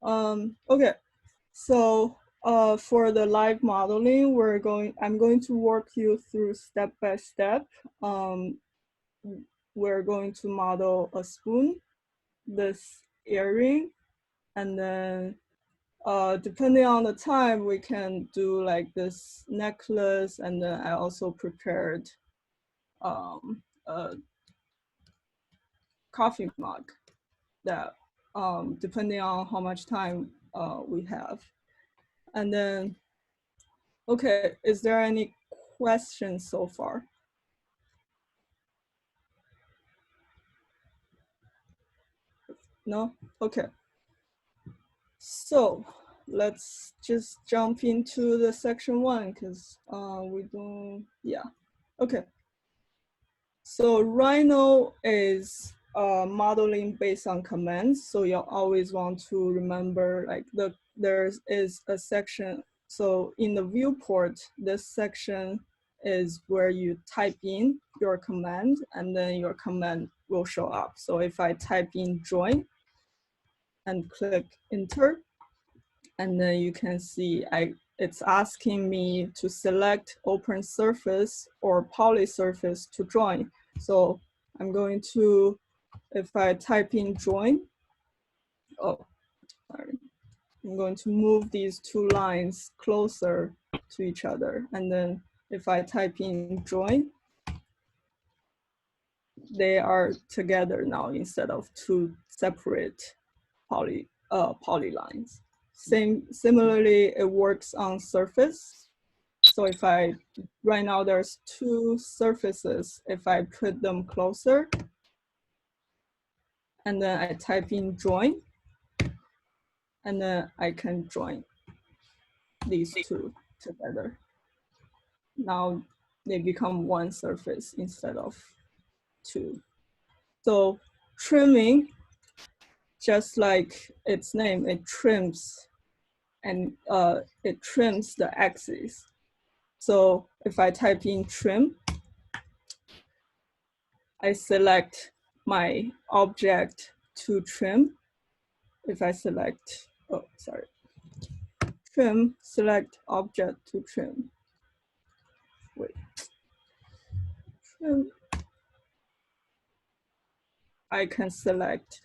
Okay, so for the live modeling, I'm going to walk you through step by step. We're going to model a spoon, this earring, and then depending on the time, we can do like this necklace, and then I also prepared a coffee mug that depending on how much time we have. And then, okay, is there any questions so far? No? Okay. So let's just jump into the section 1 because we don't, yeah. Okay. So Rhino is modeling based on commands. So you'll always want to remember like there is a section. So in the viewport, this section is where you type in your command and then your command will show up. So if I type in join and click enter, and then you can see it's asking me to select open surface or poly surface to join. So I'm going to, if I type in join, oh, sorry. I'm going to move these two lines closer to each other. And then if I type in join, they are together now instead of two separate poly lines. Similarly, it works on surface. So if right now there's two surfaces, if I put them closer, and then I type in join, and then I can join these two together. Now they become one surface instead of two. So trimming, just like its name, it trims, and it trims the axis. So if I type in trim, I select my object to trim. If I select, oh, sorry, trim, select object to trim. Wait, trim. I can select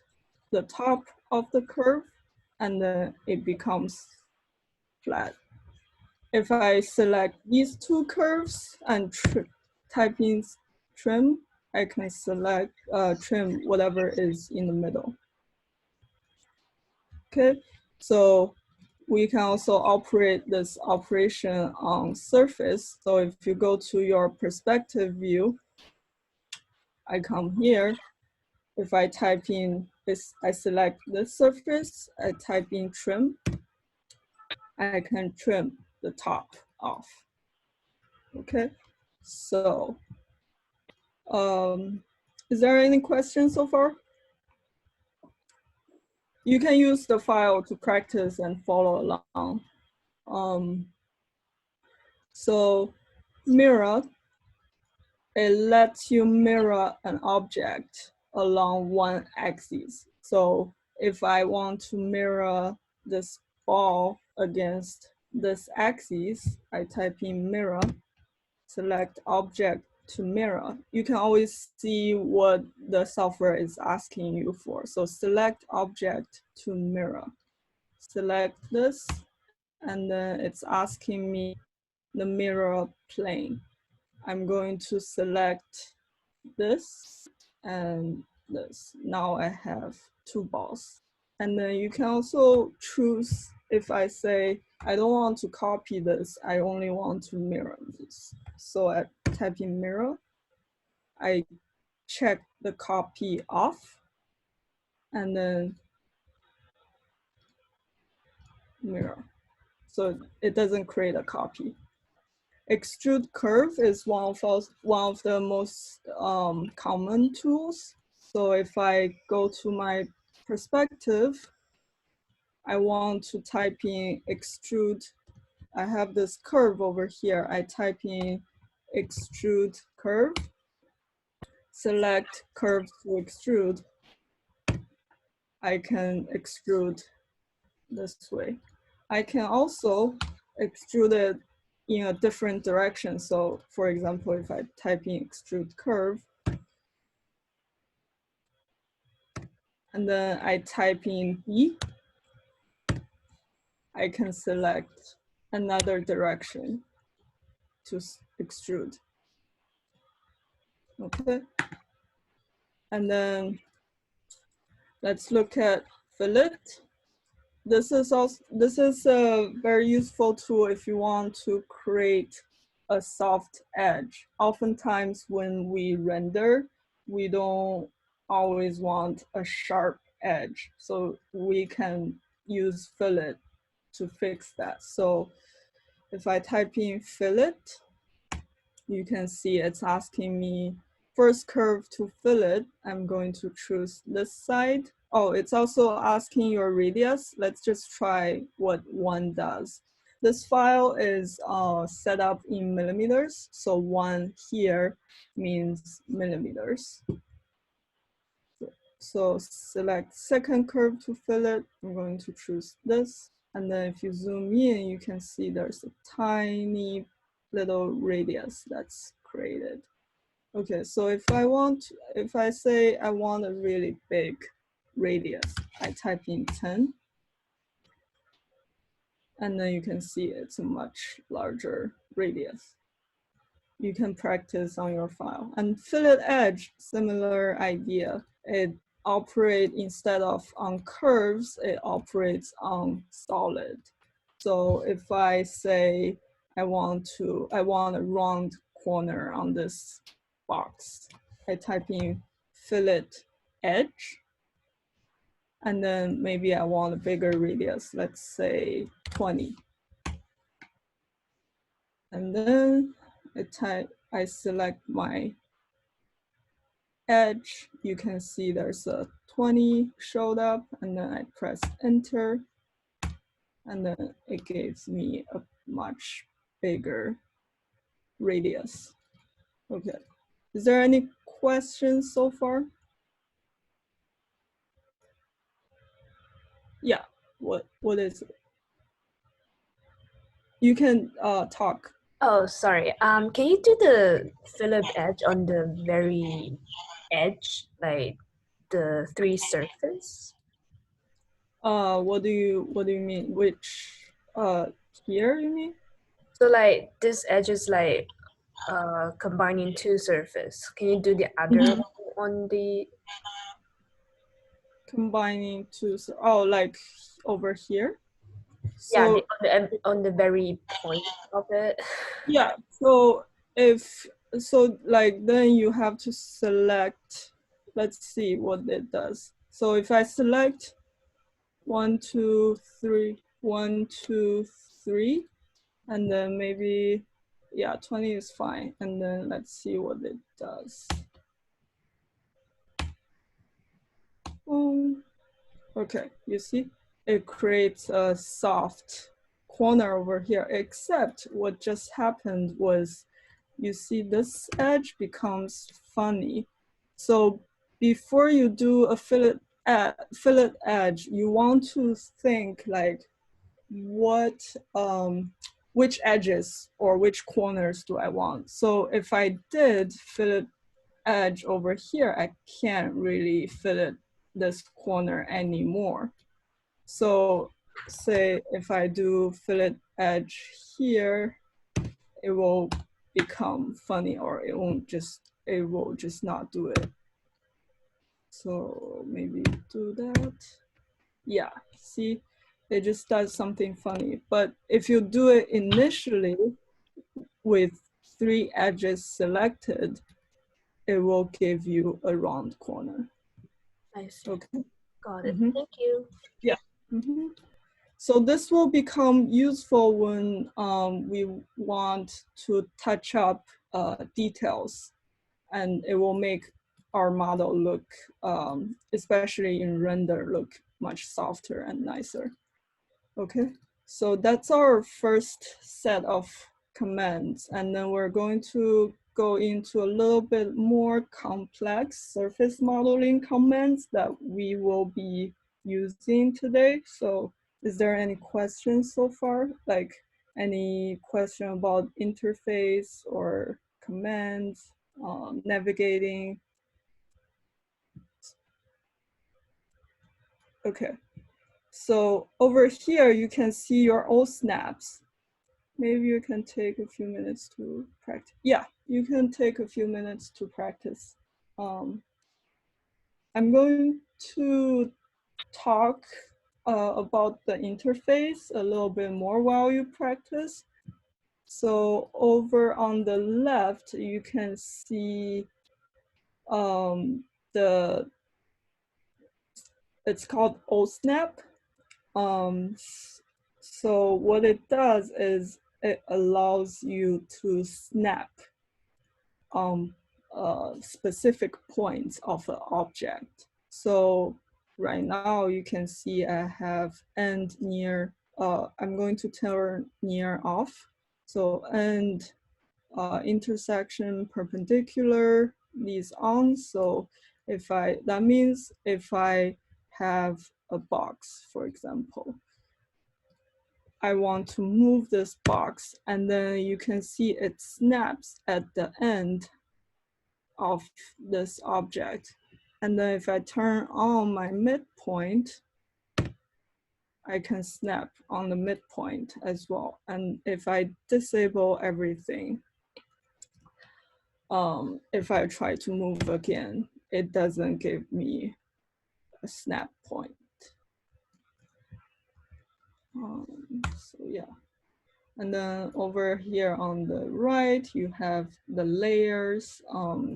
the top of the curve and then it becomes flat. If I select these two curves and type in trim, I can select trim whatever is in the middle. Okay, so we can also operate this operation on surface. So if you go to your perspective view, I come here. If I type in this, I select the surface, I type in trim, I can trim the top off. Okay, so is there any questions so far? You can use the file to practice and follow along. So mirror, it lets you mirror an object along one axis. So if I want to mirror this ball against this axis, I type in mirror, select object to mirror. You can always see what the software is asking you for. So select object to mirror. Select this, and then it's asking me the mirror plane. I'm going to select this and this. Now I have two balls. And then you can also choose, if I say, I don't want to copy this, I only want to mirror this. So I type in mirror, I check the copy off, and then mirror. So it doesn't create a copy. Extrude Curve is one of the most common tools. So if I go to my perspective, I want to type in extrude. I have this curve over here. I type in extrude curve, select curve to extrude. I can extrude this way. I can also extrude it in a different direction. So for example, if I type in extrude curve, and then I type in B, I can select another direction to extrude. Okay. And then let's look at fillet. This is a very useful tool if you want to create a soft edge. Oftentimes when we render, we don't always want a sharp edge. So we can use fillet to fix that. So if I type in fillet, you can see it's asking me first curve to fillet. I'm going to choose this side. Oh, it's also asking your radius. Let's just try what one does. This file is set up in millimeters. So 1 here means millimeters. So select second curve to fillet. I'm going to choose this. And then if you zoom in, you can see there's a tiny little radius that's created. Okay, so if I say I want a really big radius, I type in 10. And then you can see it's a much larger radius. You can practice on your file. And Fillet Edge, similar idea. It operates instead of on curves, it operates on solid. So if I say I want a round corner on this box, I type in Fillet Edge, and then maybe I want a bigger radius, let's say 20. And then I select my edge. You can see there's a 20 showed up, and then I press enter, and then it gives me a much bigger radius. Okay, is there any questions so far? Yeah, what is it? You can talk. Oh, sorry. Can you do the Phillip edge on the very edge, like the 3 surface? What do you mean? Which here you mean? So like this edge is like combining 2 surface. Can you do the other one on the Combining two, oh, like over here? So, yeah, on the very point of it? Yeah, so like then you have to select, let's see what it does. So if I select 1, 2, 3, 1, 2, 3, and then maybe, yeah, 20 is fine. And then let's see what it does. Okay, you see, it creates a soft corner over here, except what just happened was, you see this edge becomes funny. So before you do a fillet edge, you want to think like, which edges or which corners do I want? So if I did fillet edge over here, I can't really fillet this corner anymore. So say if I do fillet edge here, it will become funny, or it will just not do it. So maybe do that. Yeah, see, it just does something funny. But if you do it initially with 3 edges selected, it will give you a round corner. I see. Okay. Got it. Thank you. Yeah. So this will become useful when we want to touch up details, and it will make our model look, especially in render, look much softer and nicer. Okay, so that's our first set of commands, and then we're going to go into a little bit more complex surface modeling commands that we will be using today. So Is there any questions so far? Like any question about interface or commands, navigating? Okay, so over here you can see your old snaps. Maybe you can take a few minutes to practice. Yeah, you can take a few minutes to practice. I'm going to talk about the interface a little bit more while you practice. So over on the left, you can see it's called OSNAP. So what it does is it allows you to snap specific points of an object. So right now you can see I have end near, I'm going to turn near off. So end intersection perpendicular, these on. So if that means if I have a box, for example, I want to move this box, and then you can see it snaps at the end of this object. And then if I turn on my midpoint, I can snap on the midpoint as well. And if I disable everything, if I try to move again, it doesn't give me a snap point. So yeah. And then over here on the right, you have the layers.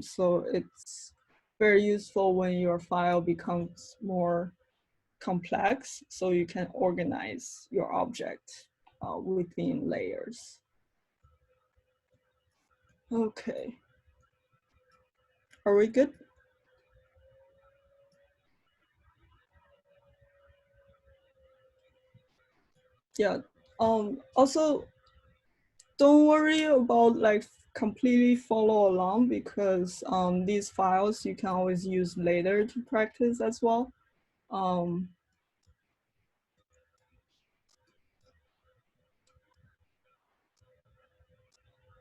So it's very useful when your file becomes more complex, so you can organize your object within layers. Okay. Are we good? Yeah. Also, don't worry about like completely follow along, because these files you can always use later to practice as well.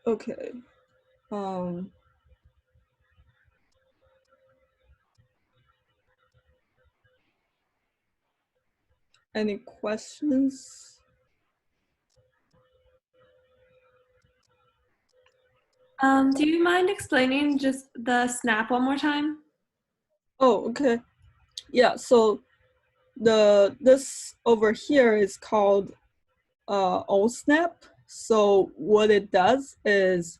Okay. Any questions? Do you mind explaining just the snap one more time? Oh, okay. Yeah, so this over here is called OSNAP. So what it does is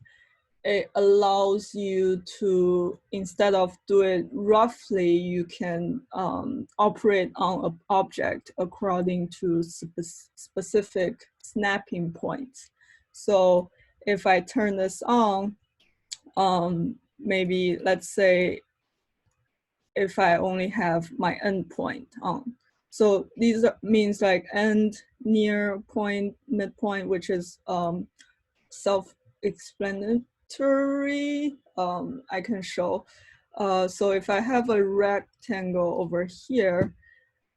it allows you to, instead of do it roughly, you can operate on an object according to specific snapping points. So if I turn this on, maybe let's say if I only have my endpoint on. So these means like end, near point, midpoint, which is self-explanatory. I can show. So if I have a rectangle over here,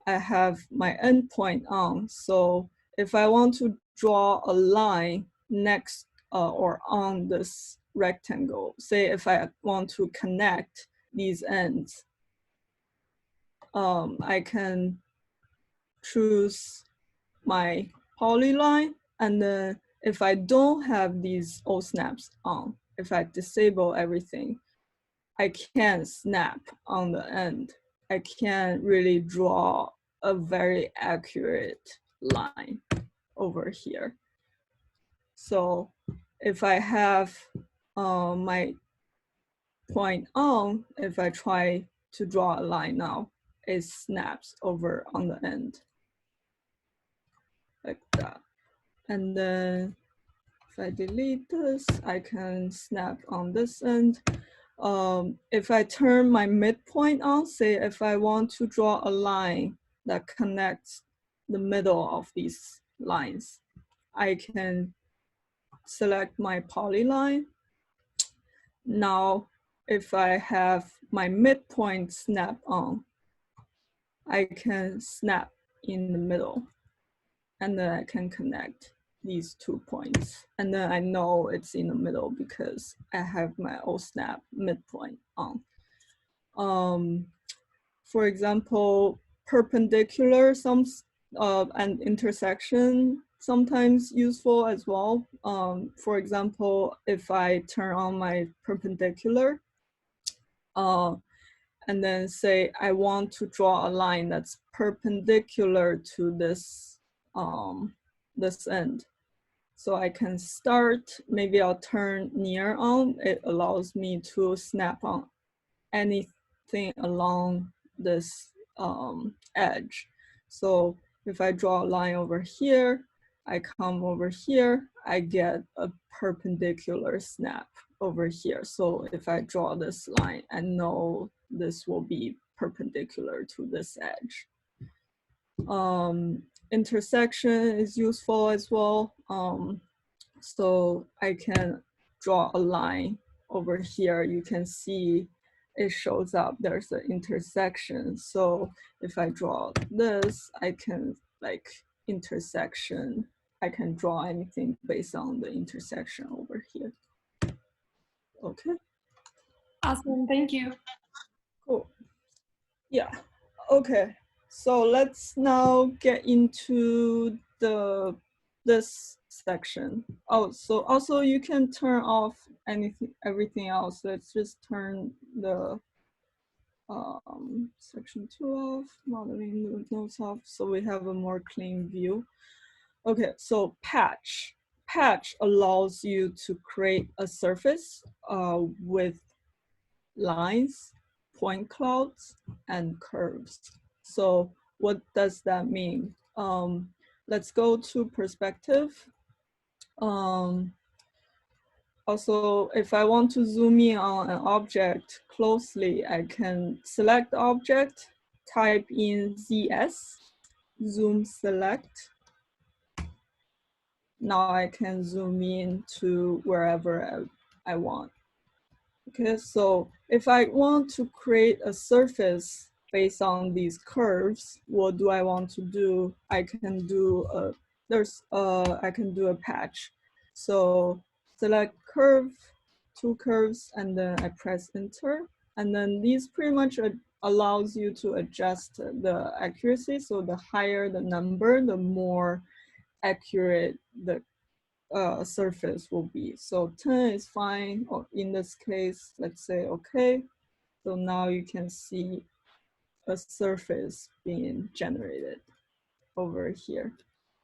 I have my endpoint on. So if I want to draw a line next or on this rectangle, say if I want to connect these ends, I can choose my polyline, and then if I don't have these all snaps on, if I disable everything, I can't snap on the end. I can't really draw a very accurate line over here. So if I have my point on, if I try to draw a line now, it snaps over on the end like that. And then if I delete this, I can snap on this end. If I turn my midpoint on, say if I want to draw a line that connects the middle of these lines, I can select my polyline. Now, if I have my midpoint snap on, I can snap in the middle and then I can connect these 2 points. And then I know it's in the middle because I have my O snap midpoint on. For example, perpendicular and intersection sometimes useful as well. For example, if I turn on my perpendicular, and then say I want to draw a line that's perpendicular to this this end. So I can start, maybe I'll turn near on. It allows me to snap on anything along this edge. So if I draw a line over here, I come over here, I get a perpendicular snap over here. So if I draw this line, I know this will be perpendicular to this edge. Intersection is useful as well. So I can draw a line over here. You can see it shows up, there's an intersection. So if I draw this, I can like intersection. I can draw anything based on the intersection over here. Okay. Awesome, thank you. Cool. Yeah, okay. So let's now get into this section. Oh, so also you can turn off everything else. Let's just turn the section 2 off, modeling notes off, so we have a more clean view. Okay, so patch. Patch allows you to create a surface with lines, point clouds, and curves. So what does that mean? Let's go to perspective. Also, if I want to zoom in on an object closely, I can select the object, type in ZS, zoom select. Now I can zoom in to wherever I want. Okay, so if I want to create a surface based on these curves, what do I want to do? I can do a patch. So select curve, 2 curves, and then I press enter. And then these pretty much allows you to adjust the accuracy. So the higher the number, the more accurate the surface will be. So 10 is fine, or in this case, let's say okay. So now you can see a surface being generated over here.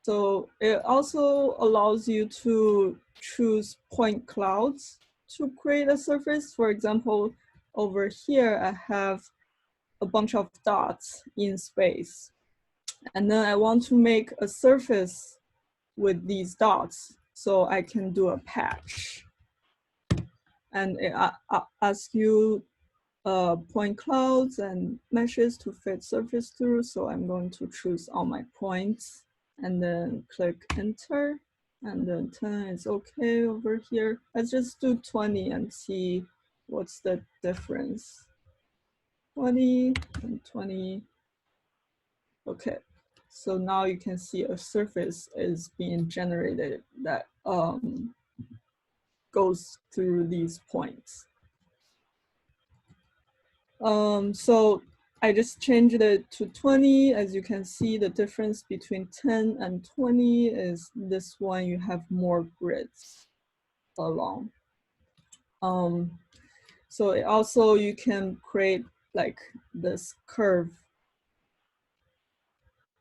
So it also allows you to choose point clouds to create a surface. For example, over here, I have a bunch of dots in space. And then I want to make a surface with these dots. So I can do a patch. And it asks you point clouds and meshes to fit surface through. So I'm going to choose all my points and then click enter. And then 10 is okay over here. Let's just do 20 and see what's the difference. 20 and 20. Okay, so now you can see a surface is being generated that goes through these points. So I just changed it to 20. As you can see, the difference between 10 and 20 is this one, you have more grids along. So it also, you can create like this curve,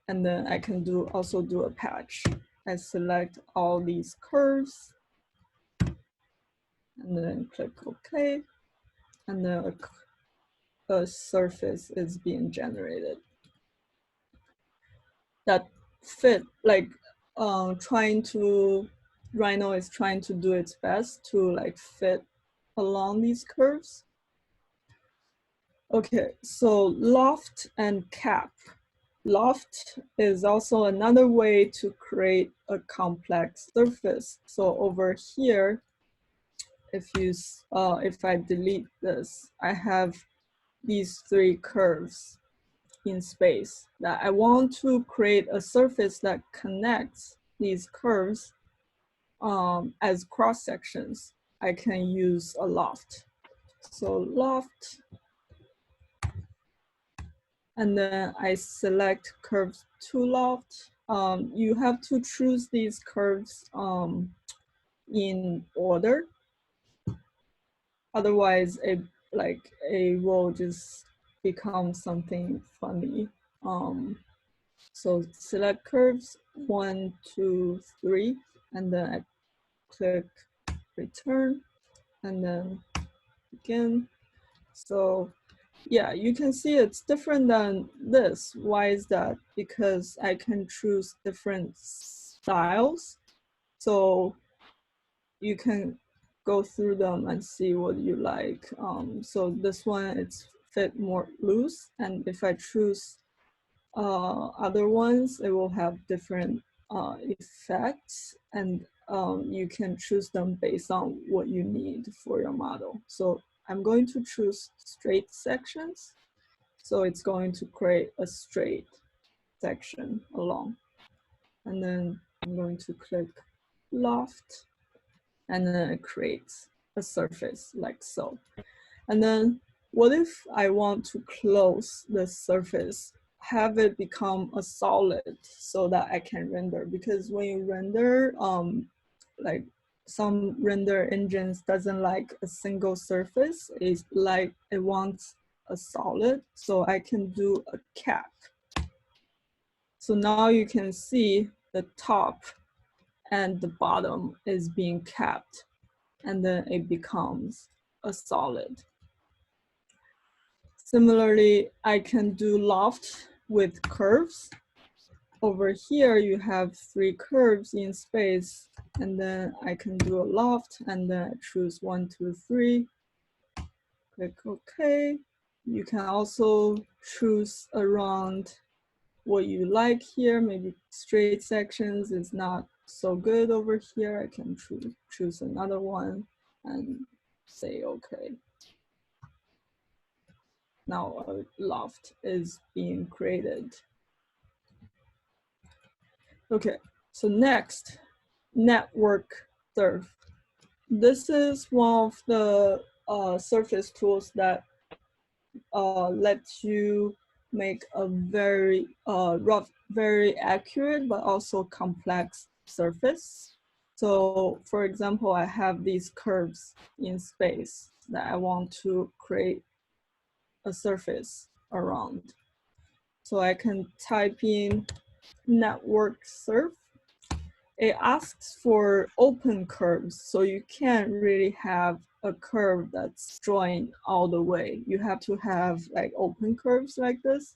and then I can also do a patch. I select all these curves and then click OK, and then a surface is being generated that fit, like Rhino is trying to do its best to like fit along these curves. Okay, so loft and cap. Loft is also another way to create a complex surface. So over here, if I delete this, I have these 3 curves in space that I want to create a surface that connects these curves as cross sections, I can use a loft. So loft, and then I select curves to loft. You have to choose these curves in order. Otherwise, it will just become something funny. So select curves 1, 2, 3, and then I click return, and then again. So yeah, you can see it's different than this. Why is that? Because I can choose different styles. So you can go through them and see what you like. So this one, it's fit more loose. And if I choose other ones, it will have different effects, and you can choose them based on what you need for your model. So I'm going to choose straight sections. So it's going to create a straight section along. And then I'm going to click loft, and then it creates a surface like so. And then what if I want to close the surface, have it become a solid so that I can render? Because when you render, like some render engines doesn't like a single surface. It's like it wants a solid, so I can do a cap. So now you can see the top and the bottom is being capped, and then it becomes a solid. Similarly, I can do loft with curves. Over here, you have 3 curves in space, and then I can do a loft, and then I choose 1, 2, 3. Click OK. You can also choose around what you like here. Maybe straight sections is not so good over here. I can choose another one and say OK. Now a loft is being created. Okay, so next, network surf. This is one of the surface tools that lets you make a very rough, very accurate, but also complex surface. So for example, I have these curves in space that I want to create a surface around. So I can type in network surf. It asks for open curves, so you can't really have a curve that's joined all the way. You have to have like open curves like this.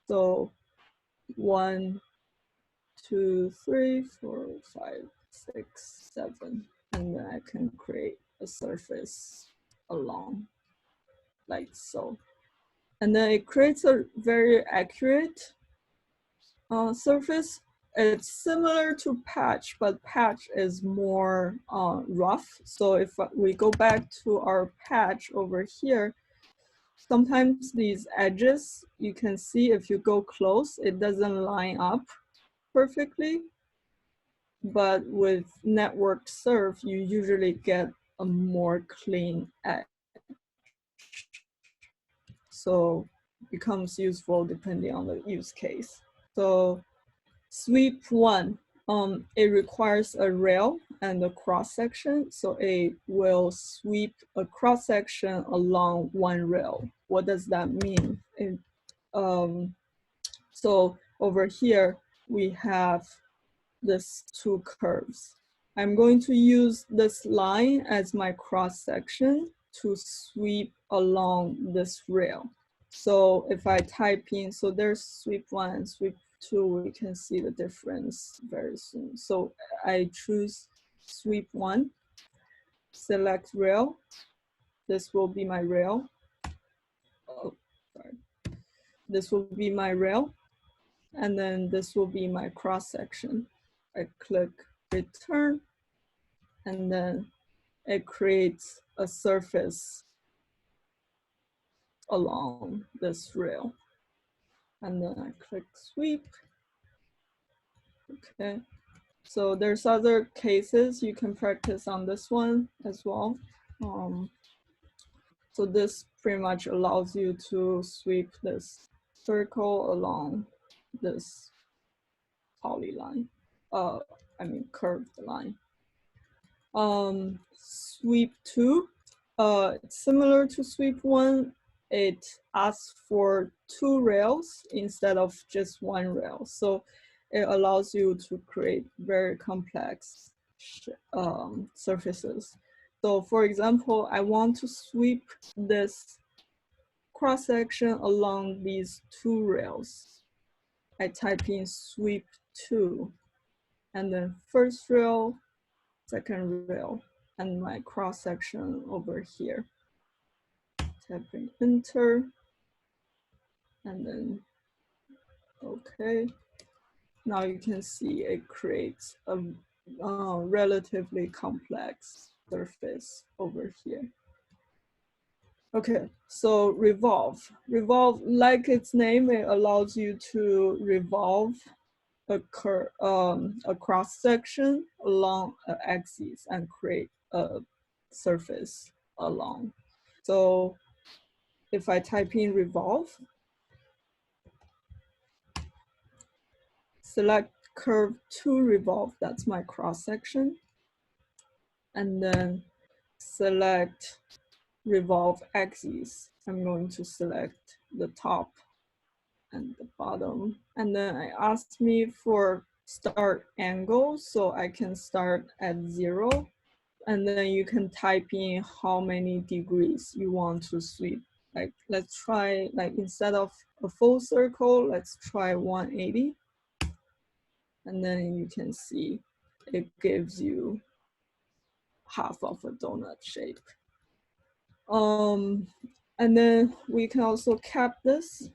So 1, 2, 3, 4, 5, 6, 7, and then I can create a surface along like so. And then it creates a very accurate surface. It's similar to patch, but patch is more rough. So if we go back to our patch over here, sometimes these edges, you can see if you go close, it doesn't line up perfectly. But with network surf, you usually get a more clean edge. So it becomes useful depending on the use case. So sweep 1, it requires a rail and a cross section. So it will sweep a cross section along one rail. What does that mean? So over here, we have these 2 curves. I'm going to use this line as my cross section to sweep along this rail. So if I type in, so there's sweep 1 and sweep 2, we can see the difference very soon. So I choose sweep 1, select rail. This will be my rail. Oh, sorry. This will be my rail. And then this will be my cross section. I click return, and then it creates a surface along this rail. and then I click sweep. Okay, so there's other cases you can practice on this one as well. So this pretty much allows you to sweep this circle along this polyline, I mean curved line. Sweep 2, it's similar to sweep 1. It asks for 2 rails instead of just 1 rail. So it allows you to create very complex surfaces. So for example, I want to sweep this cross section along these 2 rails. I type in sweep 2, and then first rail, second rail, and my cross section over here. Typing enter, and then okay. Now you can see it creates a relatively complex surface over here. Okay, so revolve. Revolve, like its name, it allows you to revolve a cross section along an axis and create a surface along. So if I type in revolve, select curve to revolve, that's my cross section, and then select revolve axis. I'm going to select the top and the bottom, and then it asked me for start angle, so I can start at 0, and then you can type in how many degrees you want to sweep. Like let's try, like instead of a full circle, let's try 180. And then you can see it gives you half of a donut shape. And then we can also cap this.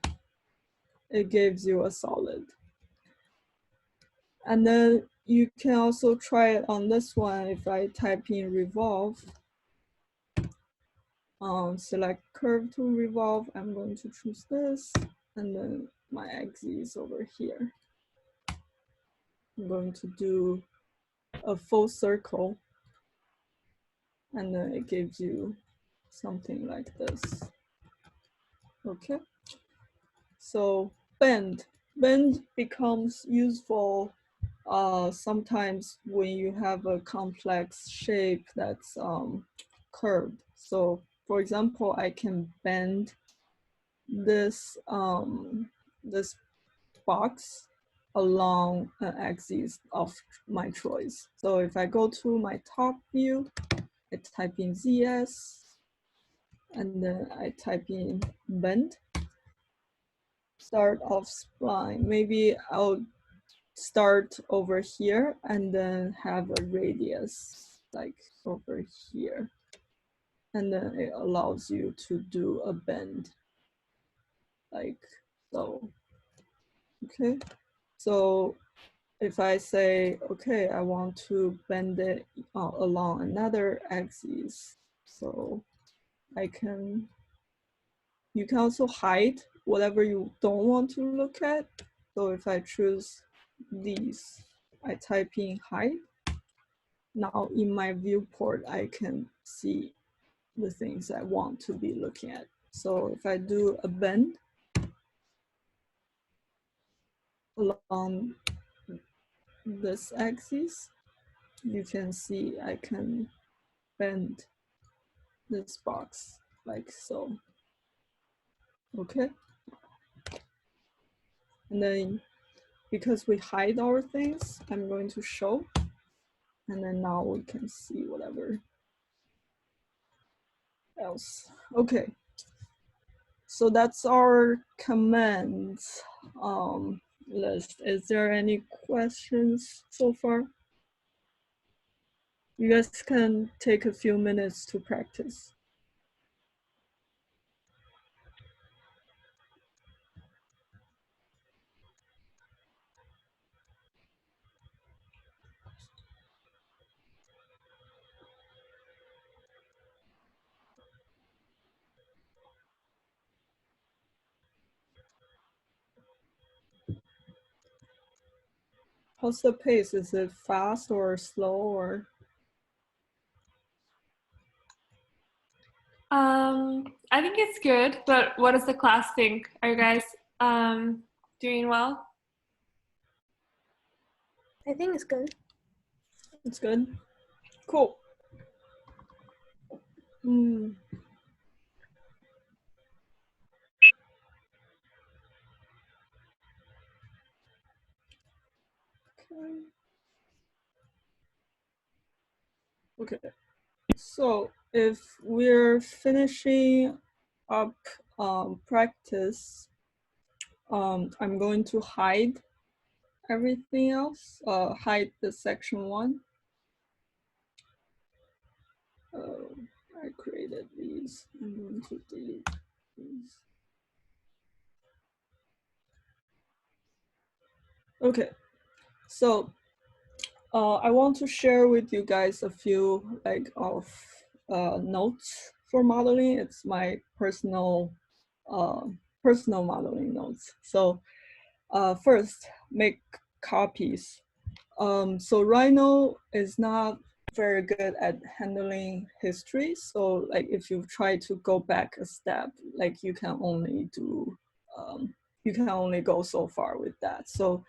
It gives you a solid. And then you can also try it on this one. If I type in revolve, select curve to revolve, I'm going to choose this, and then my axis over here. I'm going to do a full circle, and then it gives you something like this. Okay, so bend becomes useful sometimes when you have a complex shape that's curved. So for example, I can bend this this box along an axis of my choice. So if I go to my top view, I type in ZS, and then I type in bend, start of spline. Maybe I'll start over here and then have a radius like over here. And then it allows you to do a bend like so. Okay, so if I say, okay, I want to bend it along another axis, so you can also hide whatever you don't want to look at. So if I choose these, I type in hide. Now in my viewport, I can see the things I want to be looking at. So if I do a bend along this axis, you can see I can bend this box like so. Okay. And then because we hide our things, I'm going to show. And then now we can see whatever else. Okay. So that's our commands list. Is there any questions so far? You guys can take a few minutes to practice. How's the pace? Is it fast or slow or? I think it's good, but what does the class think? Are you guys doing well? I think it's good. It's good. Cool. Mm. Okay. So if we're finishing up practice, I'm going to hide everything else. Hide the section 1. I created these. I'm going to delete these. Okay. So I want to share with you guys a few of notes for modeling. It's my personal modeling notes. So first, make copies. So Rhino is not very good at handling history. So like if you try to go back a step, like you can only go so far with that. So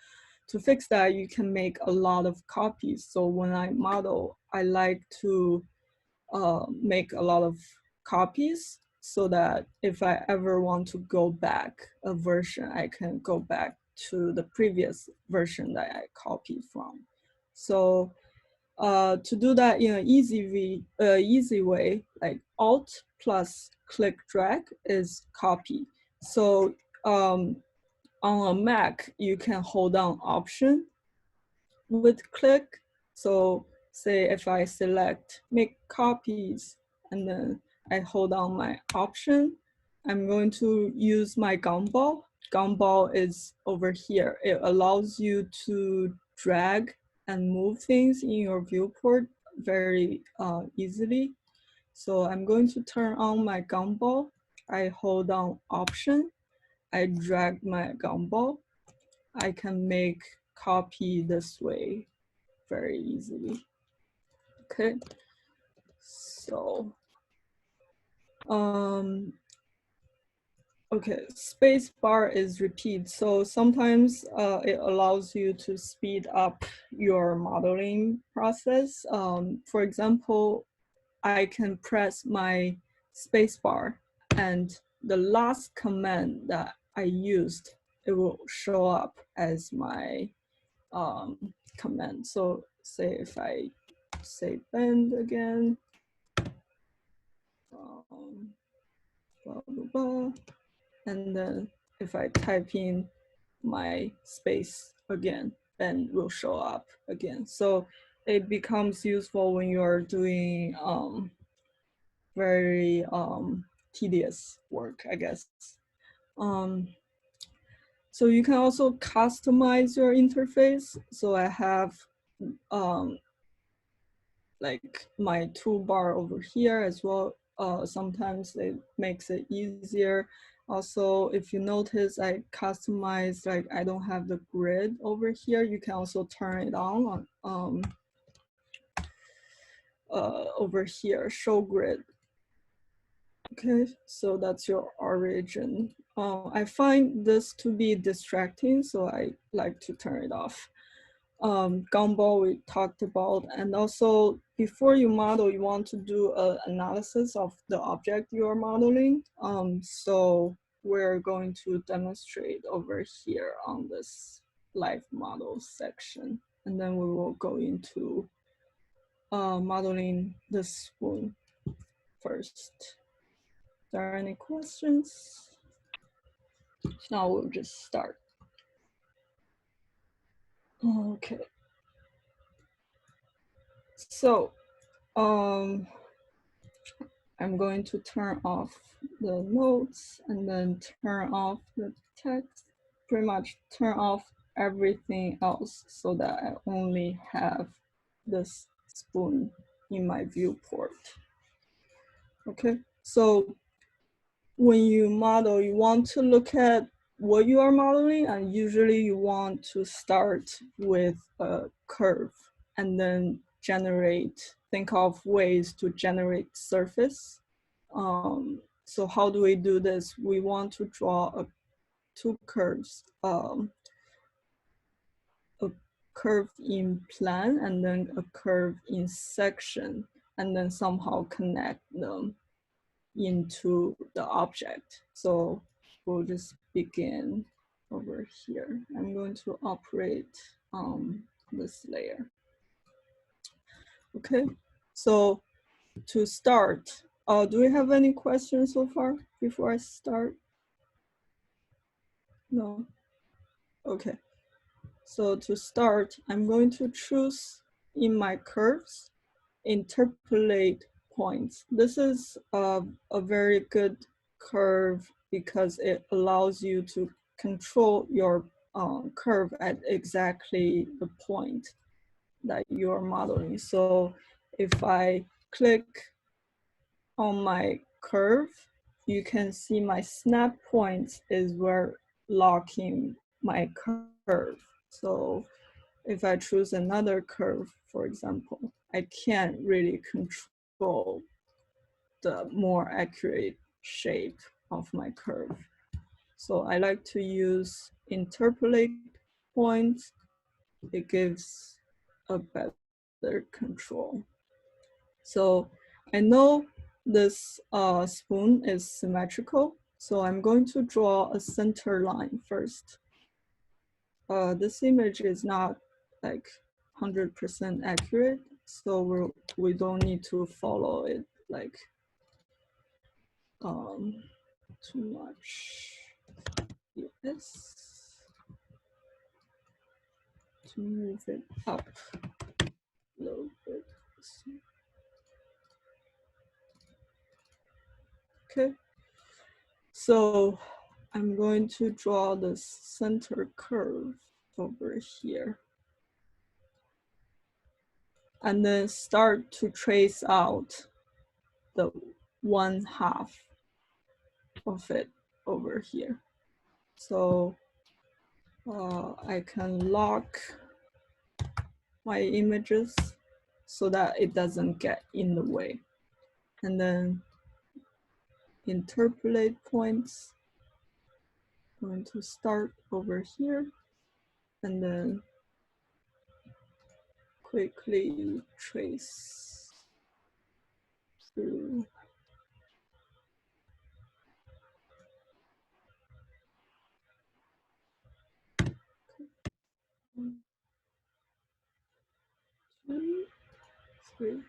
to fix that, you can make a lot of copies. So when I model, I like to make a lot of copies so that if I ever want to go back a version, I can go back to the previous version that I copied from. So to do that in an easy way, like Alt plus click drag is copy. So on a Mac, you can hold down Option with click. So say if I select make copies and then I hold down my Option, I'm going to use my gumball. Gumball is over here. It allows you to drag and move things in your viewport very easily. So I'm going to turn on my gumball. I hold down Option. I drag my gumball. I can make copy this way very easily. Okay. So okay, space bar is repeat. So sometimes it allows you to speed up your modeling process. For example, I can press my space bar and the last command that I used, it will show up as my command. So say if I say bend again, blah, blah, blah. And then if I type in my space again, then will show up again. So it becomes useful when you're doing very tedious work, I guess. So you can also customize your interface. So I have like my toolbar over here as well. Sometimes it makes it easier. Also, if you notice, I customize, like I don't have the grid over here. You can also turn it on over here, show grid. Okay, so that's your origin. I find this to be distracting, so I like to turn it off. Gumball we talked about, and also before you model, you want to do an analysis of the object you are modeling. So we're going to demonstrate over here on this live model section, and then we will go into modeling the spoon first. Are there any questions? Now we'll just start. Okay. So, I'm going to turn off the notes and then turn off the text, pretty much turn off everything else so that I only have this spoon in my viewport. Okay, so when you model, you want to look at what you are modeling, and usually you want to start with a curve and then think of ways to generate surface. So how do we do this? We want to draw two curves, a curve in plan and then a curve in section, and then somehow connect them into the object. So we'll just begin over here. I'm going to operate this layer. Okay, so to start, do we have any questions so far before I start? No? Okay, so to start, I'm going to choose in my curves, interpolate points. This is a very good curve because it allows you to control your curve at exactly the point that you're modeling. So if I click on my curve, you can see my snap points is where locking my curve. So if I choose another curve, for example, I can't really control the more accurate shape of my curve. So I like to use interpolate points. It gives a better control. So I know this spoon is symmetrical, so I'm going to draw a center line first. This image is not like 100% accurate, so we don't need to follow it like too much. Yes, to move it up a little bit. Okay, so I'm going to draw the center curve over here, and then start to trace out the 1/2 of it over here. So I can lock my images so that it doesn't get in the way. And then interpolate points. I'm going to start over here and then quickly trace through. One, 2, 3.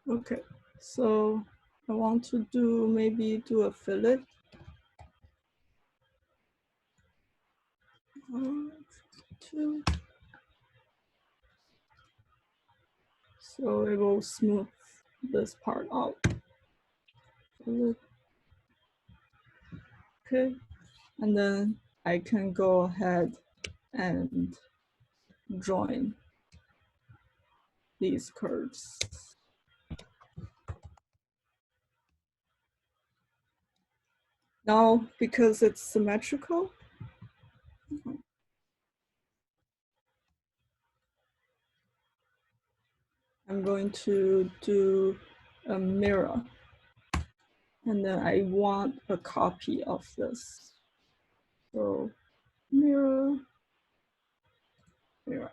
Okay, so I want to maybe do a fillet. 1, 2. So it will smooth this part out. Okay, and then I can go ahead and join these curves. Now, because it's symmetrical, I'm going to do a mirror. And then I want a copy of this. So mirror, mirror.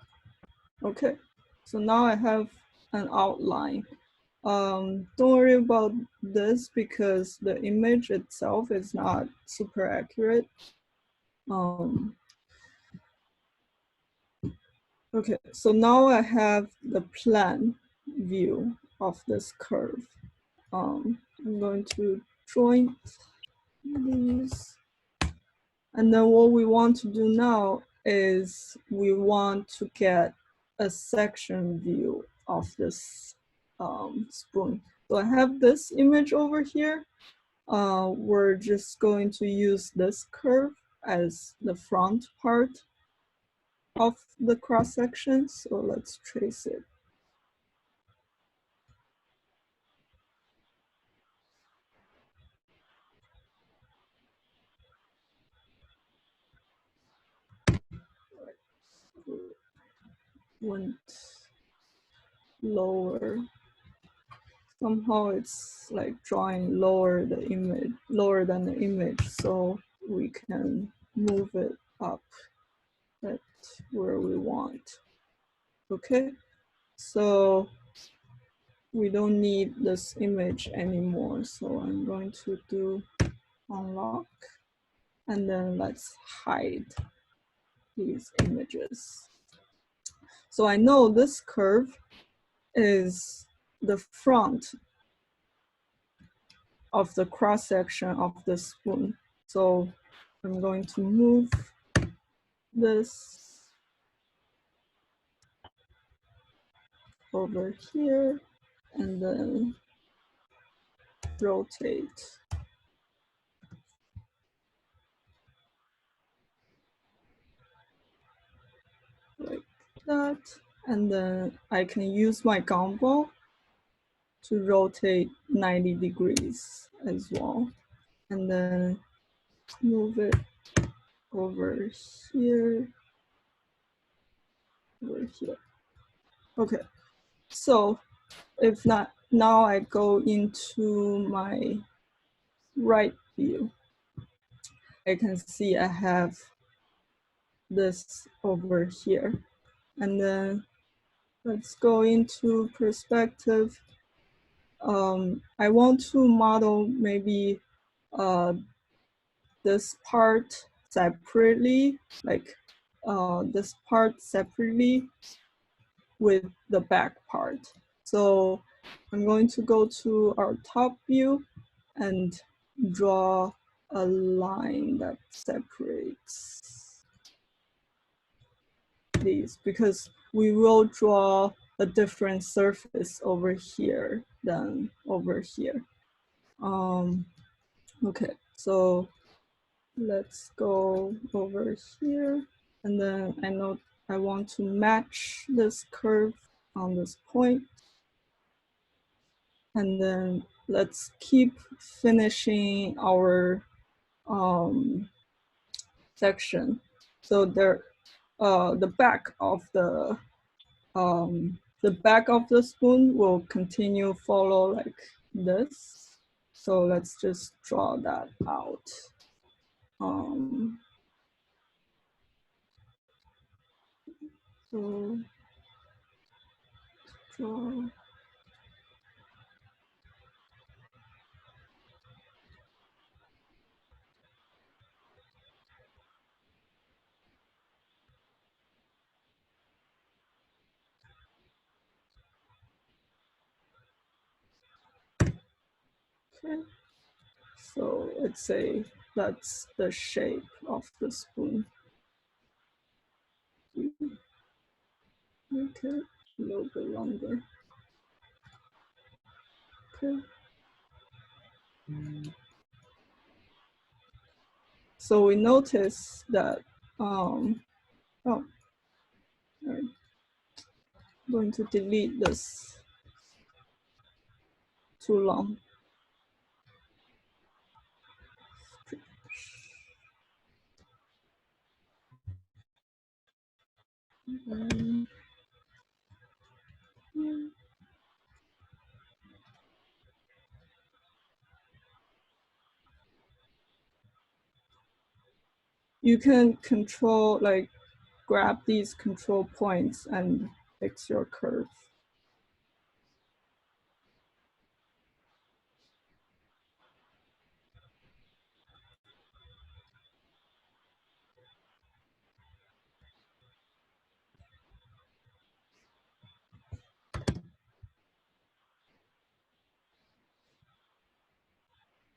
Okay, so now I have an outline. Don't worry about this because the image itself is not super accurate. Okay, so now I have the plan view of this curve. I'm going to join these. And then what we want to do now is we want to get a section view of this spoon. So I have this image over here. we're just going to use this curve as the front part of the cross section. So let's trace it. Went lower. Somehow it's like drawing lower the image, lower than the image, so we can move it up at where we want. Okay, so we don't need this image anymore. So I'm going to do unlock, and then let's hide these images. So I know this curve is the front of the cross section of the spoon. So I'm going to move this over here and then rotate like that. And then I can use my gumball to rotate 90 degrees as well. And then move it over here, over here. Okay, so if not, now I go into my right view. I can see I have this over here. And then let's go into perspective. I want to model maybe this part separately, like this part separately with the back part. So I'm going to go to our top view and draw a line that separates these, because we will draw a different surface over here than over here. Okay, so let's go over here, and then I know I want to match this curve on this point. And then let's keep finishing our section. So there, the back of the back of the spoon will continue follow like this. So let's just draw that out. So draw. Okay. So let's say that's the shape of the spoon. Okay, a little bit longer. Okay. So we notice that, oh, right. I'm going to delete this, too long. You can control, like, grab these control points and fix your curve.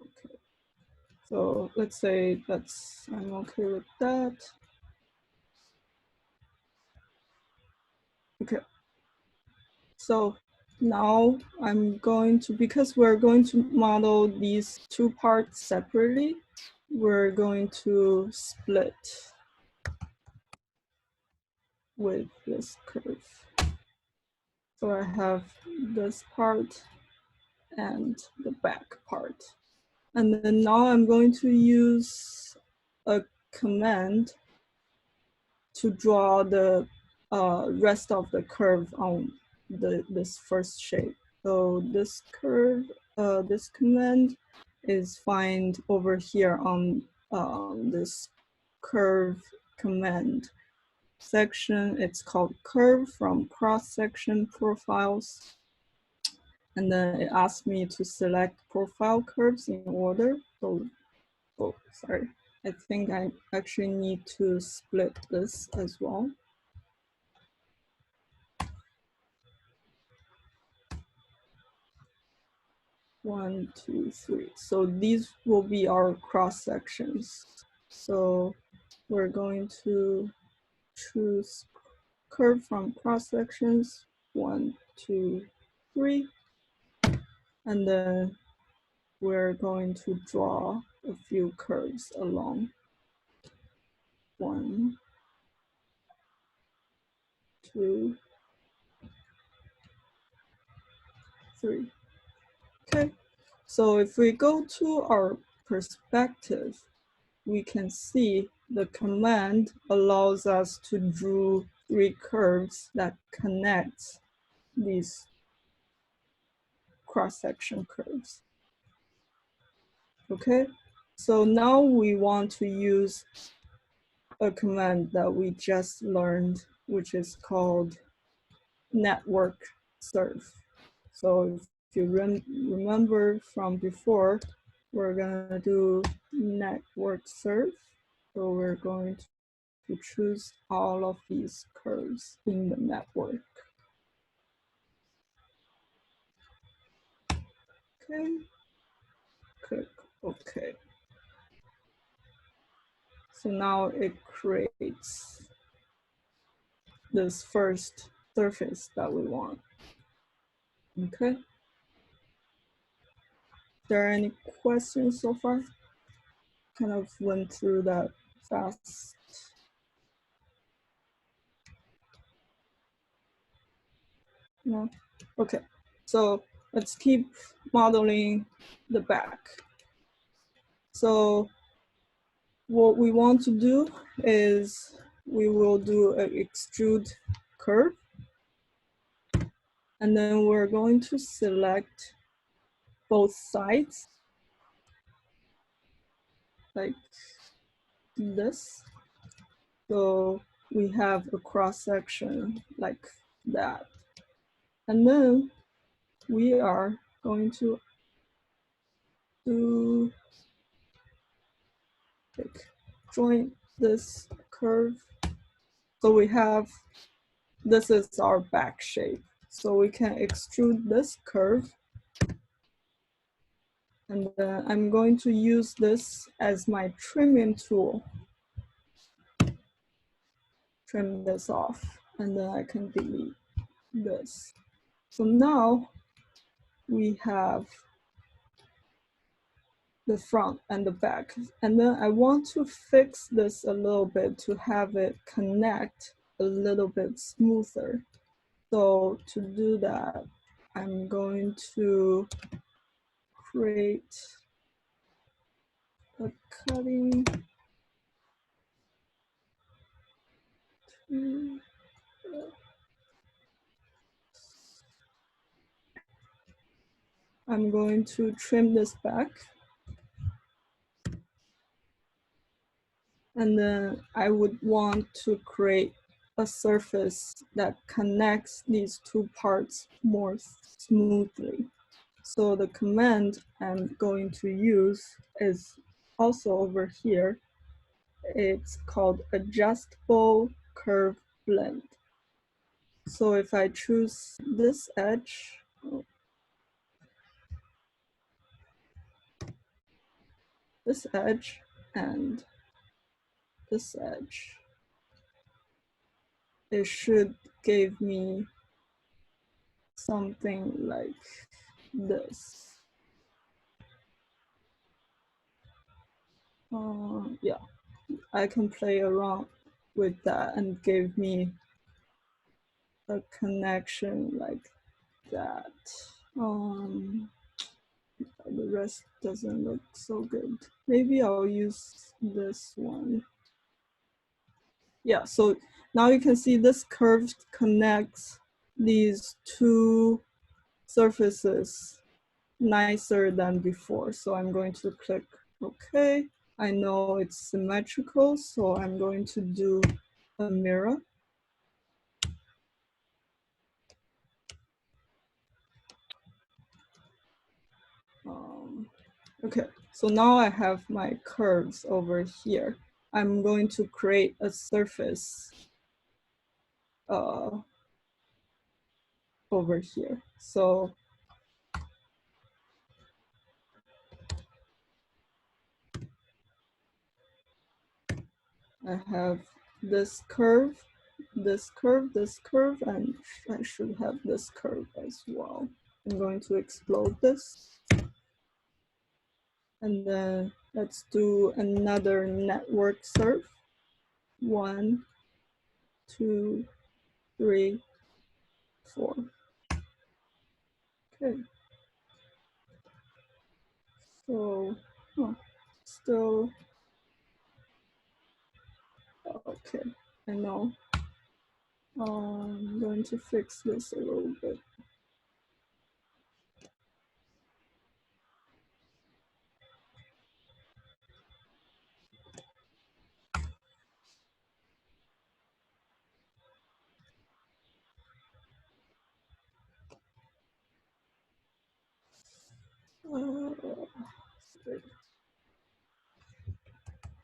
Okay. So let's say that's, I'm okay with that. Okay. So now I'm going to, because we're going to model these two parts separately, we're going to split with this curve. So I have this part and the back part. And then now I'm going to use a command to draw the rest of the curve on this first shape. So this curve, this command is found over here on this curve command section. It's called curve from cross-section profiles. And then it asked me to select profile curves in order. So, oh, sorry. I think I actually need to split this as well. One, two, three. So these will be our cross sections. So we're going to choose curve from cross sections, 1, 2, 3. And then we're going to draw a few curves along. 1, 2, 3. Okay. So if we go to our perspective, we can see the command allows us to draw 3 curves that connect these cross-section curves. Okay, so now we want to use a command that we just learned, which is called network surf. So if you remember from before, we're gonna do network surf. So we're going to choose all of these curves in the network. Okay, click OK. So now it creates this first surface that we want. Okay. Is there any questions so far? Kind of went through that fast. No? Okay. So let's keep modeling the back. So what we want to do is we will do an extrude curve. And then we're going to select both sides like this. So we have a cross section like that. And then we are going to do like join this curve. So we have, this is our back shape. So we can extrude this curve. And then I'm going to use this as my trimming tool. Trim this off, and then I can delete this. So now we have the front and the back. And then I want to fix this a little bit to have it connect a little bit smoother. So to do that, I'm going to create a cutting tool. I'm going to trim this back. And then I would want to create a surface that connects these two parts more smoothly. So the command I'm going to use is also over here. It's called adjustable curve blend. So if I choose this edge, and this edge, it should give me something like this. Yeah, I can play around with that and give me a connection like that. The rest doesn't look so good. Maybe I'll use this one. Yeah, so now you can see this curve connects these two surfaces nicer than before. So I'm going to click OK. I know it's symmetrical, so I'm going to do a mirror. Okay, so now I have my curves over here. I'm going to create a surface over here. So I have this curve, this curve, this curve, and I should have this curve as well. I'm going to explode this. And then let's do another network surf. 1, 2, 3, 4. Okay. So, still, okay, I know. I'm going to fix this a little bit.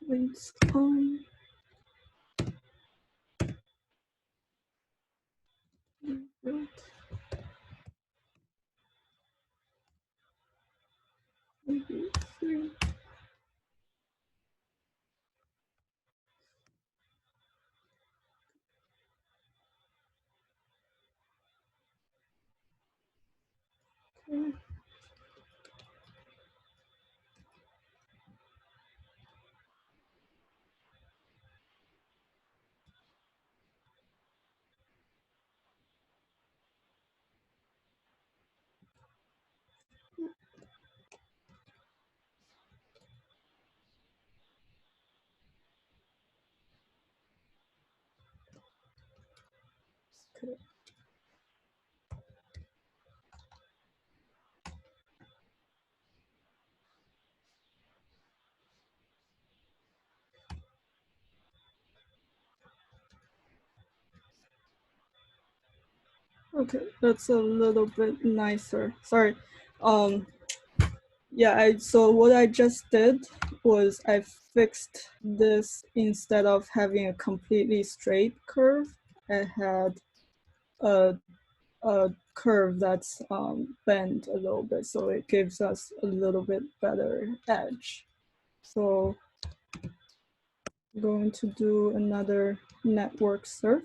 Links on. Maybe 3. Okay. Okay. Okay, that's a little bit nicer. Sorry. Yeah, so what I just did was I fixed this. Instead of having a completely straight curve, I had a curve that's bent a little bit, so it gives us a little bit better edge. So I'm going to do another network surf.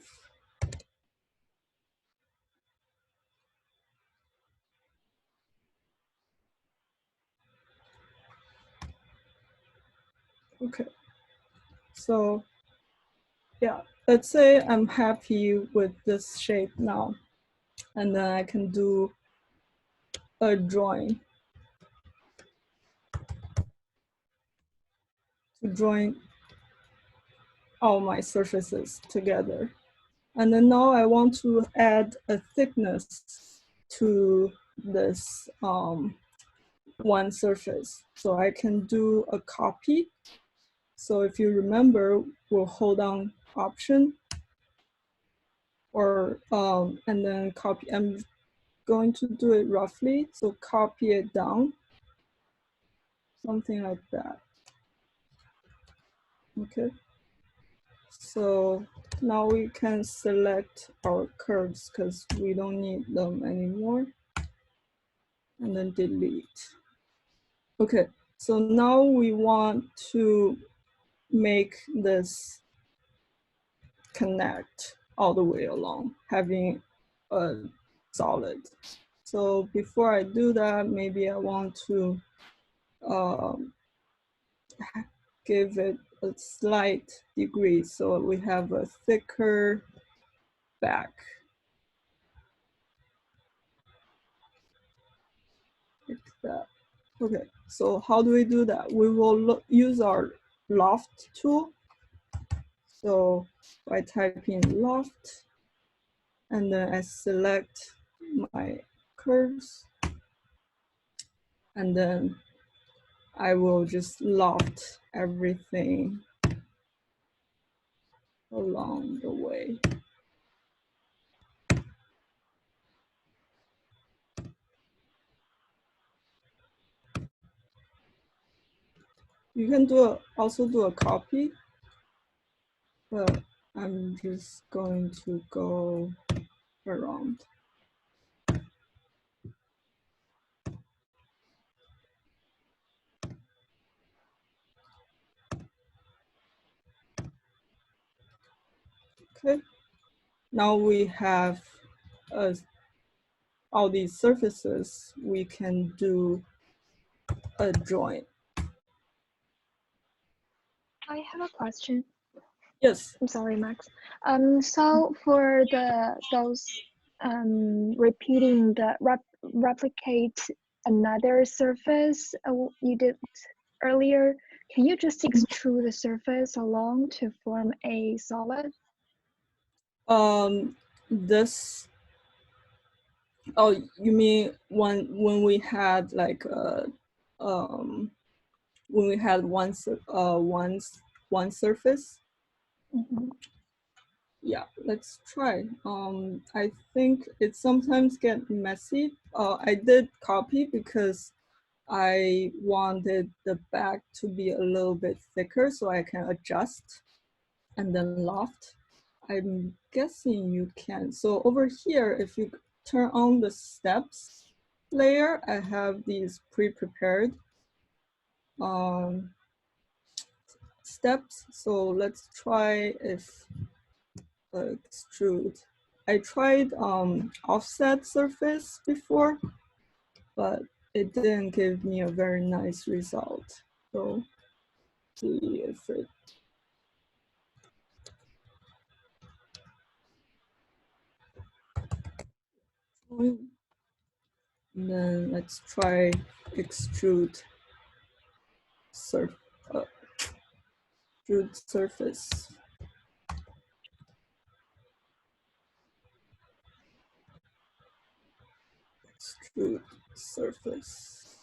Okay, so yeah, let's say I'm happy with this shape now, and then I can do a drawing to join all my surfaces together. And then now I want to add a thickness to this one surface. So I can do a copy. So if you remember, we'll hold down Option or and then copy. I'm going to do it roughly. So copy it down, something like that. Okay. So now we can select our curves because we don't need them anymore. And then delete. Okay, so now we want to make this connect all the way along, having a solid. So before I do that, maybe I want to give it a slight degree. So we have a thicker back. Like that. Okay, so how do we do that? We will use our Loft tool. So I type in Loft, and then I select my curves, and then I will just loft everything along the way. You can also do a copy, but I'm just going to go around. Okay, now we have all these surfaces. We can do a joint. I have a question. Yes. I'm sorry, Max. So for those repeating the replicate another surface you did earlier, can you just extrude the surface along to form a solid? This. Oh, you mean when we had like when we had one surface? Mm-hmm. Yeah, let's try. I think it sometimes get messy. I did copy because I wanted the back to be a little bit thicker so I can adjust, and then loft. I'm guessing you can. So over here, if you turn on the steps layer, I have these pre-prepared steps. So let's try if extrude. I tried offset surface before, but it didn't give me a very nice result. So see if it. And then let's try extrude extrude surface. Extrude surface.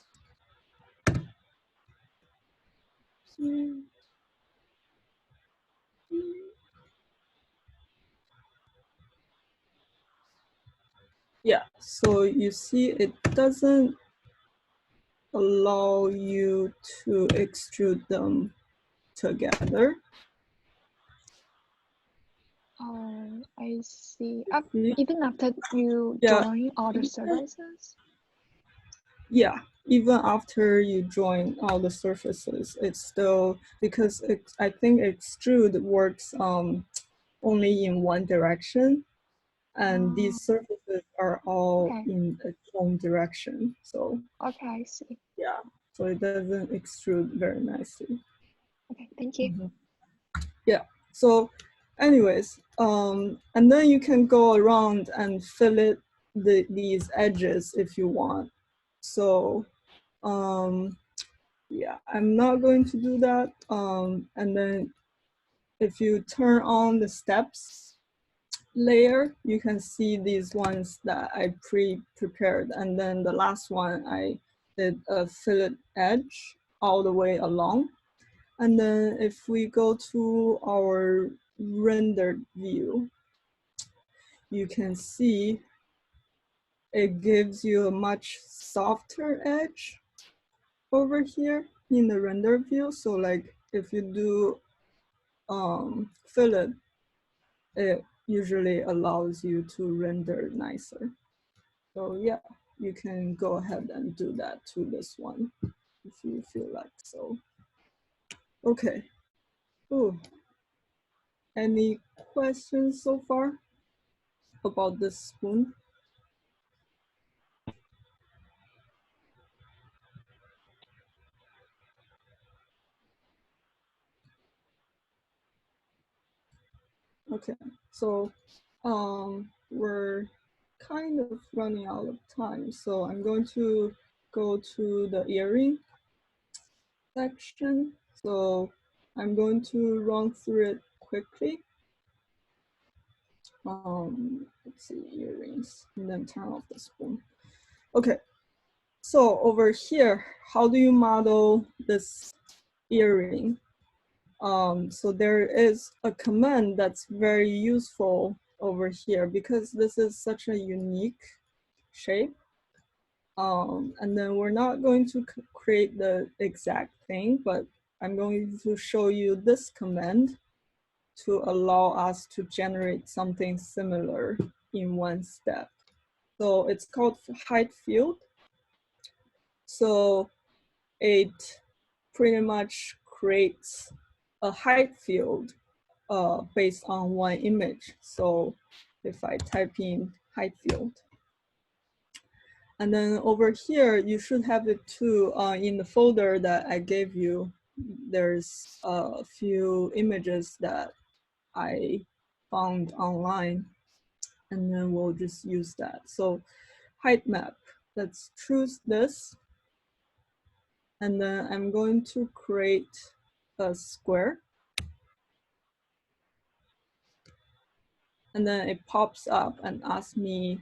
Yeah, so you see it doesn't allow you to extrude them together. Oh, I see. Even after you Yeah. join all the surfaces? Yeah, even after you join all the surfaces, it's still, because I think extrude works only in one direction, and these surfaces are all in its own direction. So okay, I see. yeah, so it doesn't extrude very nicely. Okay, thank you. Mm-hmm. Yeah, so anyways, and then you can go around and fillet these edges if you want. So yeah, I'm not going to do that. And then if you turn on the steps layer, you can see these ones that I pre-prepared. And then the last one, I did a fillet edge all the way along. And then if we go to our rendered view, you can see it gives you a much softer edge over here in the render view. So like if you do fillet, it usually allows you to render nicer. So yeah, you can go ahead and do that to this one if you feel like so. Okay. Ooh. Any questions so far about this spoon? Okay, so we're kind of running out of time, so I'm going to go to the earring section. So I'm going to run through it quickly. Let's see, earrings, and then turn off the spoon. Okay, so over here, how do you model this earring? So there is a command that's very useful over here because this is such a unique shape. And then we're not going to create the exact thing, but I'm going to show you this command to allow us to generate something similar in one step. So it's called height field. So it pretty much creates a height field based on one image. So if I type in height field, and then over here, you should have it too in the folder that I gave you. There's a few images that I found online, and then we'll just use that. So height map, let's choose this. And then I'm going to create a square. And then it pops up and asks me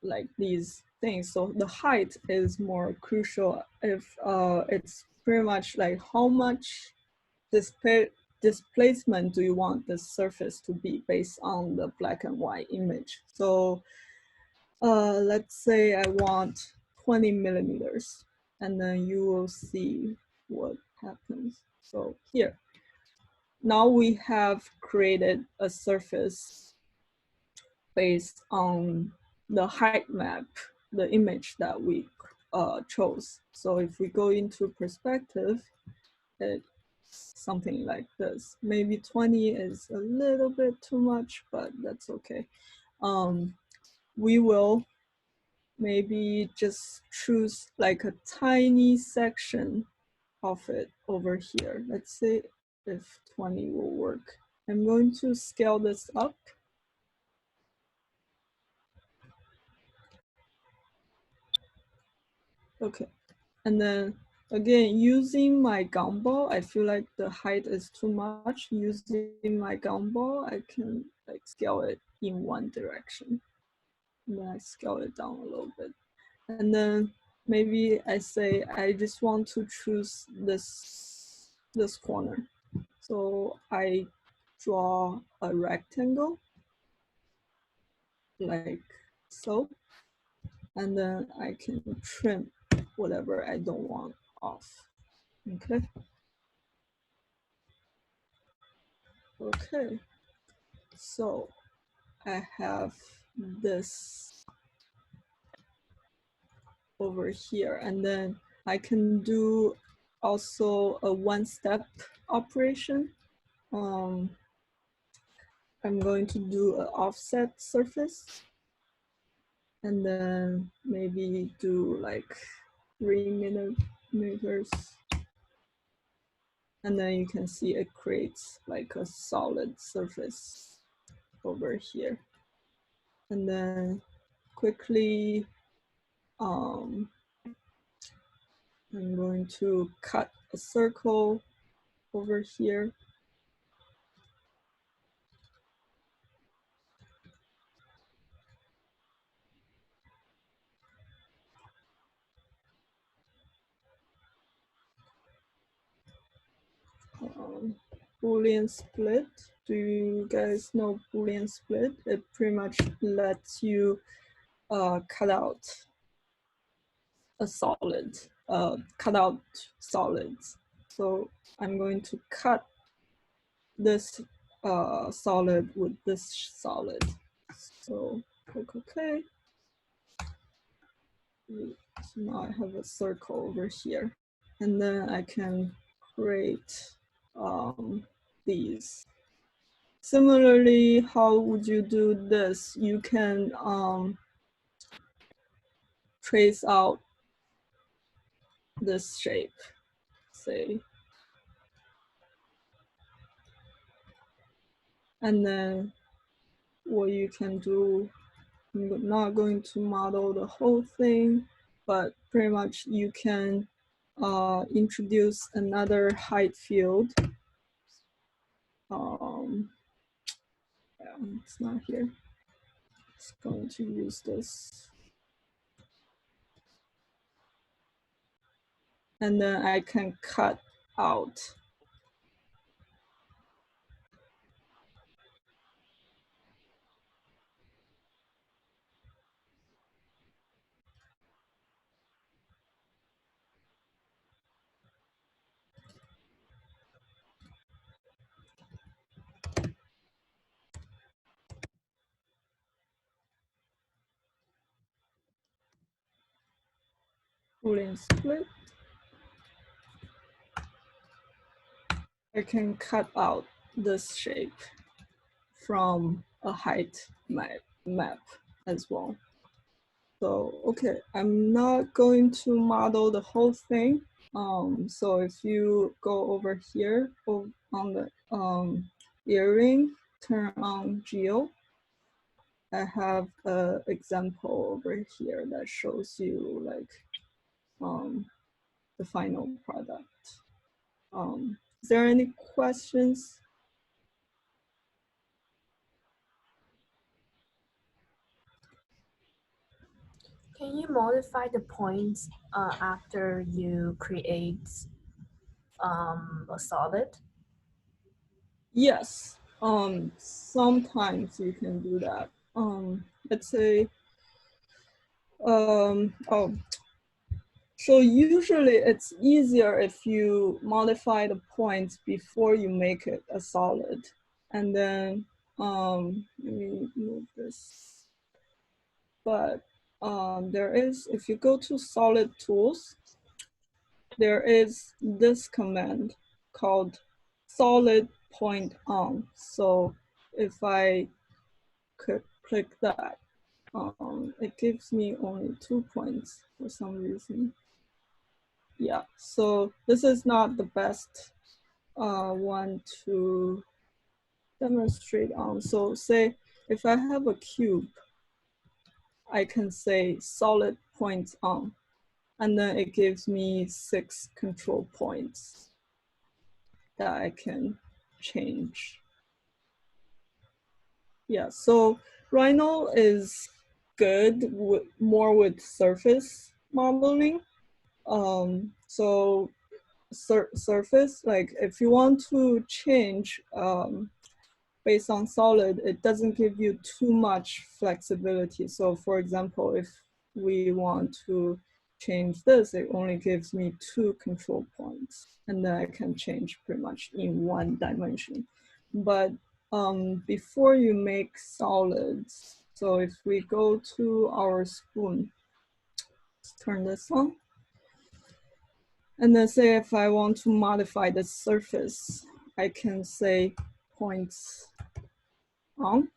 like these things. So the height is more crucial if it's pretty much like how much displacement do you want the surface to be based on the black and white image. So let's say I want 20 millimeters, and then you will see what happens. So here, now we have created a surface based on the height map, the image that we chose. So if we go into perspective, it's something like this. Maybe 20 is a little bit too much, but that's okay. We will maybe just choose like a tiny section of it over here. Let's see if 20 will work. I'm going to scale this up. Okay, and then again, using my gumball, I feel like the height is too much. Using my gumball, I can like scale it in one direction. And then I scale it down a little bit. And then maybe I say, I just want to choose this corner. So I draw a rectangle like so. And then I can trim whatever I don't want off. Okay. Okay. So I have this over here, and then I can do also a one-step operation. I'm going to do an offset surface, and then maybe do like 3 millimeters. And then you can see it creates like a solid surface over here. And then quickly, I'm going to cut a circle over here. Boolean split. Do you guys know Boolean split? It pretty much lets you cut out a solid, cut out solids. So I'm going to cut this solid with this solid. So click OK. So now I have a circle over here. And then I can create these. Similarly, how would you do this? You can trace out this shape, say. And then what you can do, I'm not going to model the whole thing, but pretty much you can introduce another height field. Yeah, it's not here. It's going to use this. And then I can cut out. Boolean Split. I can cut out this shape from a height map as well. So, okay, I'm not going to model the whole thing. So if you go over here on the earring, turn on Geo, I have an example over here that shows you like the final product. Is there any questions? Can you modify the points after you create a solid? Yes. Sometimes you can do that. Let's say, so usually it's easier if you modify the points before you make it a solid. And then, let me move this. But there is, if you go to solid tools, there is this command called solid point on. So if I could click that, it gives me only 2 points for some reason. Yeah, so this is not the best one to demonstrate on. So say if I have a cube, I can say solid points on, and then it gives me 6 control points that I can change. Yeah, so Rhino is good more with surface modeling. So surface, like if you want to change based on solid, it doesn't give you too much flexibility. So for example, if we want to change this, it only gives me 2 control points, and then I can change pretty much in 1 dimension. But before you make solids, so if we go to our spoon, let's turn this on. And then say if I want to modify the surface, I can say points on.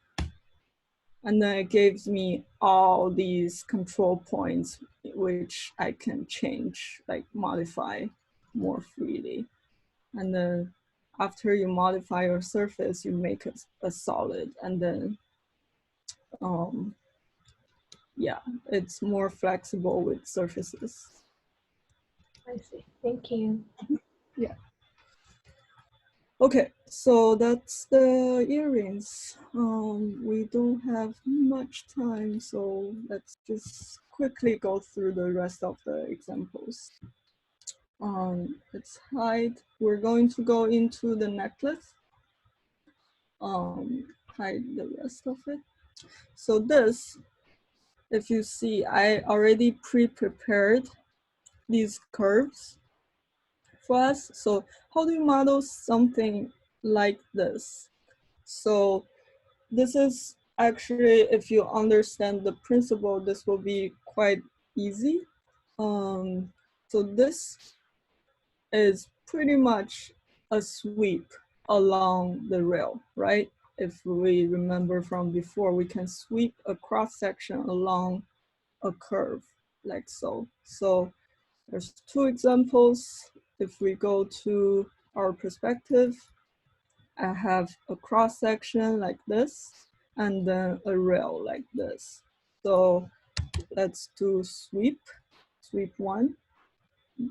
And then it gives me all these control points, which I can change, like modify more freely. And then after you modify your surface, you make a solid. And then, yeah, it's more flexible with surfaces. I see. Thank you. Yeah. Okay, so that's the earrings. We don't have much time, so let's just quickly go through the rest of the examples. Let's hide. We're going to go into the necklace. Hide the rest of it. So this, if you see, I already pre-prepared these curves for us. So how do you model something like this? So this is actually, if you understand the principle, this will be quite easy. So this is pretty much a sweep along the rail, right? If we remember from before, we can sweep a cross section along a curve like so. So there's 2 examples. If we go to our perspective, I have a cross section like this, and then a rail like this. So let's do sweep 1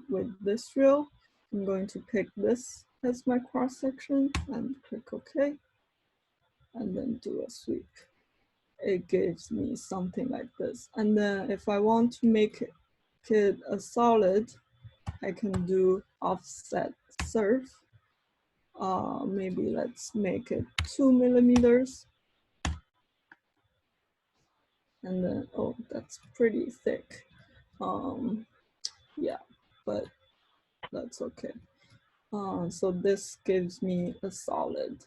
with this rail. I'm going to pick this as my cross section and click OK, and then do a sweep. It gives me something like this. And then if I want to make it a solid, I can do offset surf. Maybe let's make it 2 millimeters. And then, oh, that's pretty thick. Yeah, but that's okay. So this gives me a solid.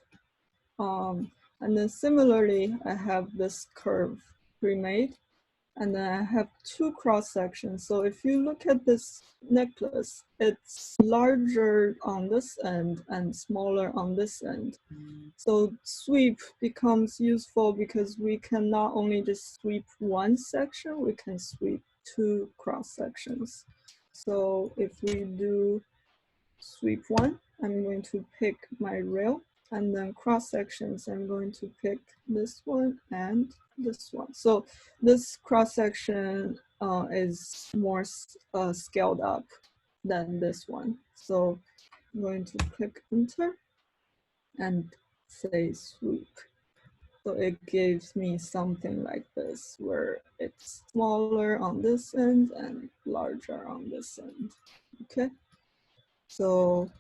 And then similarly, I have this curve pre-made, and then I have 2 cross sections. So if you look at this necklace, it's larger on this end and smaller on this end. So sweep becomes useful because we can not only just sweep 1 section, we can sweep 2 cross sections. So if we do sweep 1, I'm going to pick my rail, and then cross sections, I'm going to pick this one and this one. So this cross section is more scaled up than this one. So I'm going to click enter and say sweep. So it gives me something like this, where it's smaller on this end and larger on this end. Okay, so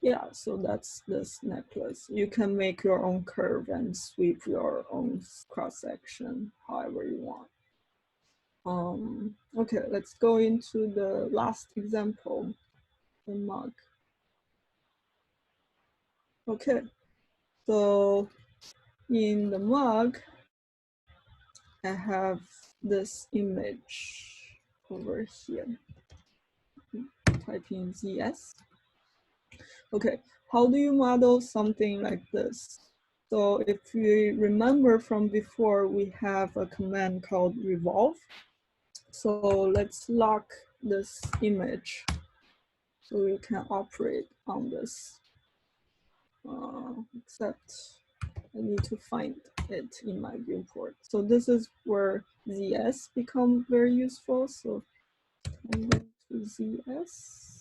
yeah, so that's this necklace. You can make your own curve and sweep your own cross section however you want. Okay, let's go into the last example, the mug. Okay, so in the mug, I have this image over here. Type in ZS. Okay, how do you model something like this? So if you remember from before, we have a command called Revolve. So let's lock this image so we can operate on this. Except I need to find it in my viewport. So this is where ZS become very useful. So I'm going to ZS.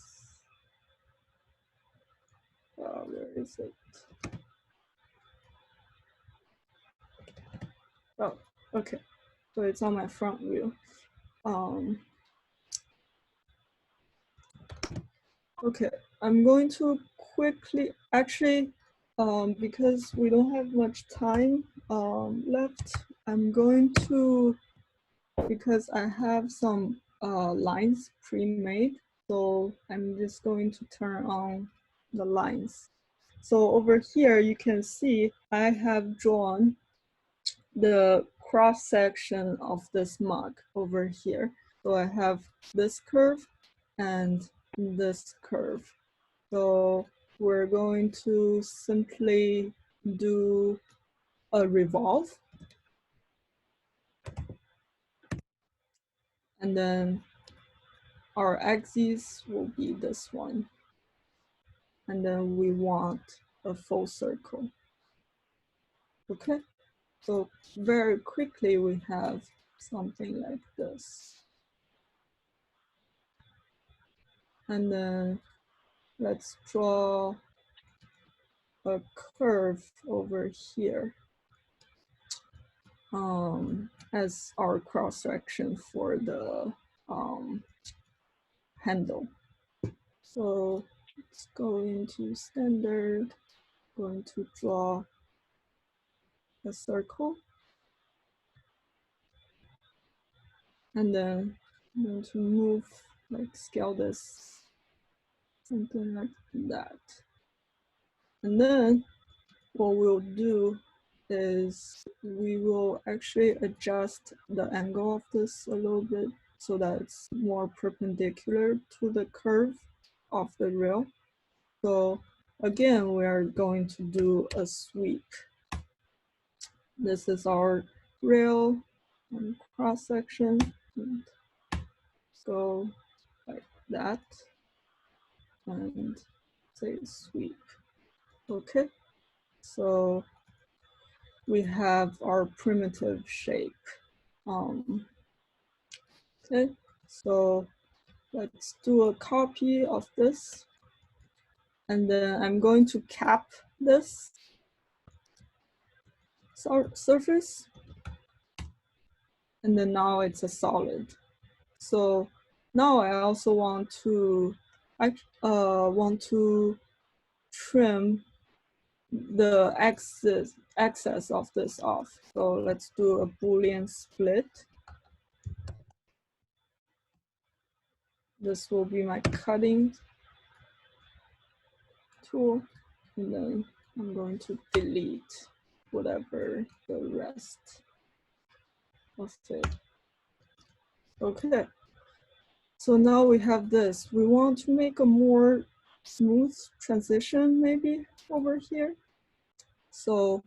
Where is it? Oh, okay. So it's on my front view. Okay, I'm going to quickly, actually, because we don't have much time left, I'm going to, because I have some lines pre-made, so I'm just going to turn on the lines. So over here, you can see I have drawn the cross section of this mug over here. So I have this curve and this curve. So we're going to simply do a revolve. And then our axis will be this one. And then we want a full circle. Okay, so very quickly we have something like this. And then let's draw a curve over here as our cross section for the handle. So let's go into standard, going to draw a circle. And then I'm going to move, like scale this, something like that. And then what we'll do is we will actually adjust the angle of this a little bit so that it's more perpendicular to the curve of the rail. So again, we are going to do a sweep. This is our rail and cross section. And go like that and say sweep. Okay, So we have our primitive shape. Okay, so let's do a copy of this. And then I'm going to cap this surface. And then now it's a solid. So now I also want to, trim the excess of this off. So let's do a Boolean split. This will be my cutting tool. And then I'm going to delete whatever the rest of it. Okay. So now we have this. We want to make a more smooth transition maybe over here. So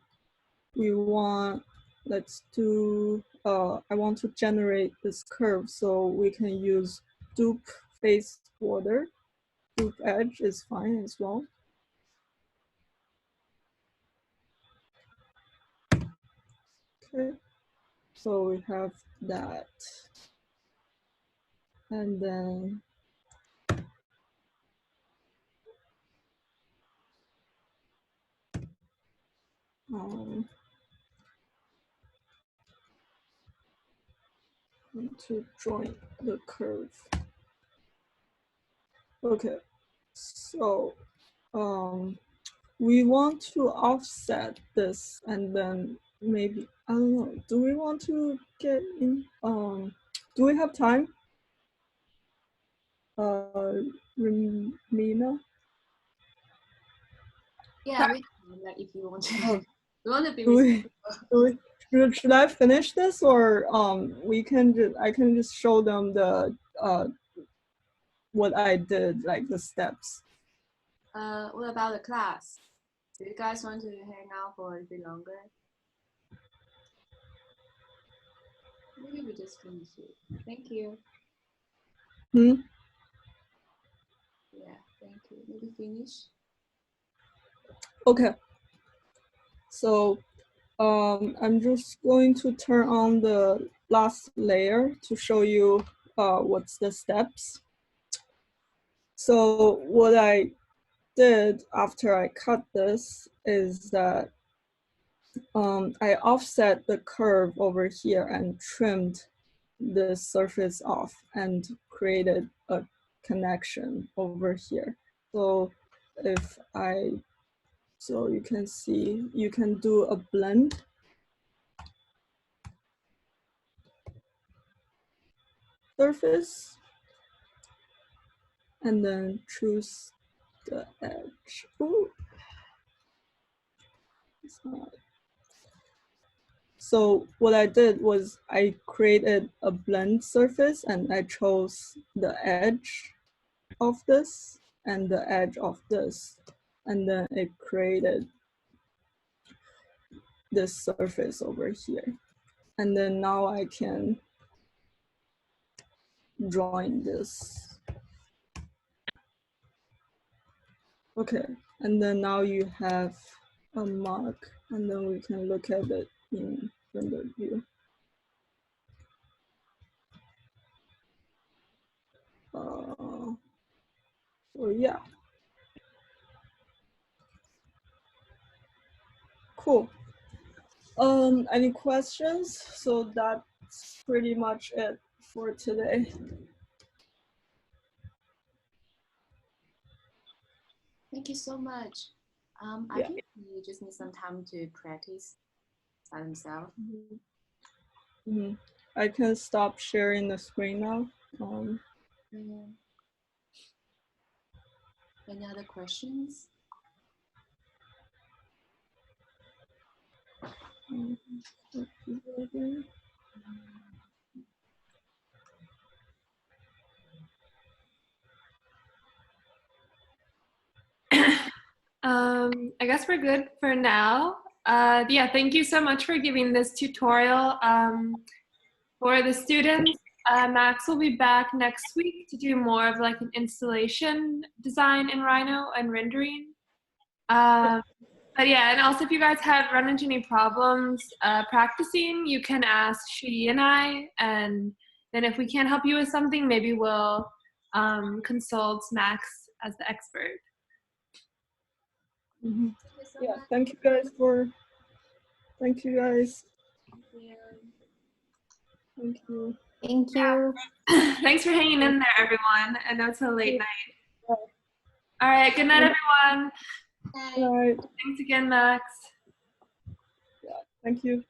we want, let's do, I want to generate this curve so we can use dupe face border. Dupe edge is fine as well. Okay, so we have that. And then to join the curve. Okay, so we want to offset this and then maybe, I don't know, do we want to get in, do we have time? Mina? Yeah, we can, like if you want to. Oh. We want to be Should I finish this, or we can just, I can just show them the what I did, like the steps. What about the class? Do you guys want to hang out for a bit longer? Maybe we just finish it. Thank you. Hmm? Yeah, thank you. Maybe finish. Okay. So I'm just going to turn on the last layer to show you what's the steps. So what I did after I cut this is that I offset the curve over here and trimmed the surface off and created a connection over here. So if so you can see, you can do a blend. Surface. And then choose the edge. Ooh. It's not. So what I did was I created a blend surface and I chose the edge of this and the edge of this. And then it created this surface over here. And then now I can join this. Okay, and then now you have a mark, and then we can look at it in render view. So yeah. Cool. Any questions? So that's pretty much it for today. Thank you so much. I Yeah. think you just need some time to practice by themselves. Mm-hmm. I can stop sharing the screen now. Any other questions? I guess we're good for now. Yeah, thank you so much for giving this tutorial for the students. Max will be back next week to do more of like an installation design in Rhino and rendering. But yeah, and also if you guys have run into any problems practicing, you can ask Shudi and I, and then if we can't help you with something, maybe we'll consult Max as the expert. Mm-hmm. Yeah, thank you guys. Thank you. Thank you. Thanks for hanging in there, everyone. I know it's a late night. All right, good night, everyone. Good night. Thanks again, Max. Yeah, thank you.